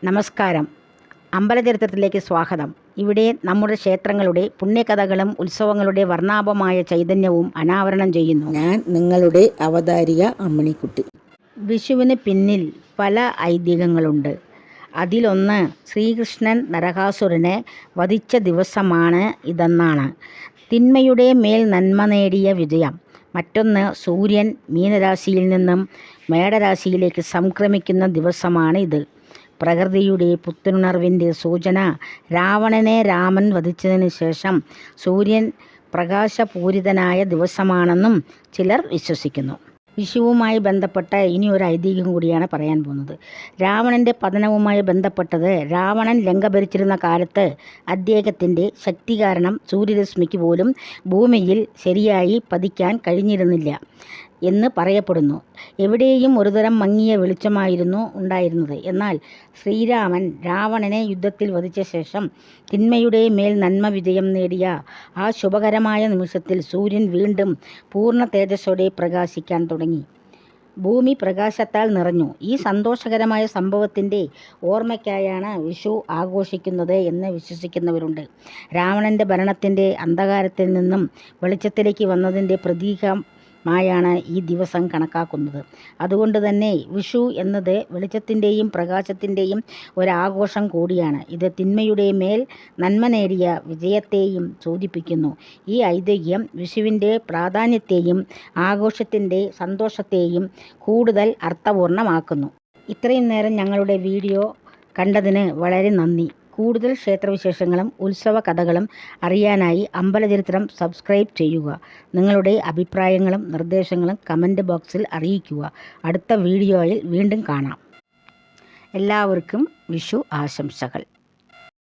നമസ്കാരം. അമ്പലചരിത്രത്തിലേക്ക് സ്വാഗതം. ഇവിടെ നമ്മുടെ ക്ഷേത്രങ്ങളുടെ പുണ്യകഥകളും ഉത്സവങ്ങളുടെ വർണ്ണാഭമായ ചൈതന്യവും അനാവരണം ചെയ്യുന്നു. ഞാൻ നിങ്ങളുടെ അവതാരിക അമ്മിണിക്കുട്ടി. വിഷുവിന് പിന്നിൽ പല ഐതിഹ്യങ്ങളുണ്ട്. അതിലൊന്ന് ശ്രീകൃഷ്ണൻ നരകാസുരനെ വധിച്ച ദിവസമാണ് ഇതെന്നാണ്. തിന്മയുടെ മേൽ നന്മ നേടിയ വിജയം. മറ്റൊന്ന് സൂര്യൻ മീനരാശിയിൽ നിന്നും മേടരാശിയിലേക്ക് സംക്രമിക്കുന്ന ദിവസമാണ് ഇത്. പ്രകൃതിയുടെ പുത്തുണർവിൻ്റെ സൂചന. രാവണനെ രാമൻ വധിച്ചതിന് ശേഷം സൂര്യൻ പ്രകാശപൂരിതനായ ദിവസമാണെന്നും ചിലർ വിശ്വസിക്കുന്നു. വിഷുവുമായി ബന്ധപ്പെട്ട ഇനി ഒരു ഐതിഹ്യം കൂടിയാണ് പറയാൻ പോകുന്നത്. രാവണൻ്റെ പതനവുമായി ബന്ധപ്പെട്ടത്. രാവണൻ ലങ്ക ഭരിച്ചിരുന്ന കാലത്ത് അദ്ദേഹത്തിൻ്റെ ശക്തി കാരണം സൂര്യരശ്മിക്ക് പോലും ഭൂമിയിൽ ശരിയായി പതിക്കാൻ കഴിഞ്ഞിരുന്നില്ല എന്ന് പറയപ്പെടുന്നു. എവിടെയും ഒരുതരം മങ്ങിയ വെളിച്ചമായിരുന്നു ഉണ്ടായിരുന്നത്. എന്നാൽ ശ്രീരാമൻ രാവണനെ യുദ്ധത്തിൽ വധിച്ച ശേഷം തിന്മയുടെ മേൽ നന്മ വിജയം നേടിയ ആ ശുഭകരമായ നിമിഷത്തിൽ സൂര്യൻ വീണ്ടും പൂർണ്ണ തേജസ്സോടെ പ്രകാശിക്കാൻ തുടങ്ങി. ഭൂമി പ്രകാശത്താൽ നിറഞ്ഞു. ഈ സന്തോഷകരമായ സംഭവത്തിൻ്റെ ഓർമ്മയ്ക്കായാണ് വിഷു ആഘോഷിക്കുന്നത് എന്ന് വിശ്വസിക്കുന്നവരുണ്ട്. രാവണൻ്റെ ഭരണത്തിൻ്റെ അന്ധകാരത്തിൽ നിന്നും വെളിച്ചത്തിലേക്ക് വന്നതിൻ്റെ പ്രതീകമായാണ് ഈ ദിവസം കണക്കാക്കുന്നത്. അതുകൊണ്ട് തന്നെ വിഷു എന്നത് വെളിച്ചത്തിൻ്റെയും പ്രകാശത്തിൻ്റെയും ഒരാഘോഷം കൂടിയാണ്. ഇത് തിന്മയുടെ മേൽ നന്മ നേടിയ വിജയത്തെയും സൂചിപ്പിക്കുന്നു. ഈ ഐതിഹ്യം വിഷുവിൻ്റെ പ്രാധാന്യത്തെയും ആഘോഷത്തിൻ്റെ സന്തോഷത്തെയും കൂടുതൽ അർത്ഥപൂർണ്ണമാക്കുന്നു. ഇത്രയും നേരം ഞങ്ങളുടെ വീഡിയോ കണ്ടതിന് വളരെ നന്ദി. കൂടുതൽ ക്ഷേത്രവിശേഷങ്ങളും ഉത്സവ കഥകളും അറിയാനായി അമ്പലചരിത്രം സബ്സ്ക്രൈബ് ചെയ്യുക. നിങ്ങളുടെ അഭിപ്രായങ്ങളും നിർദ്ദേശങ്ങളും കമൻറ്റ് ബോക്സിൽ അറിയിക്കുക. അടുത്ത വീഡിയോയിൽ വീണ്ടും കാണാം. എല്ലാവർക്കും വിഷു ആശംസകൾ.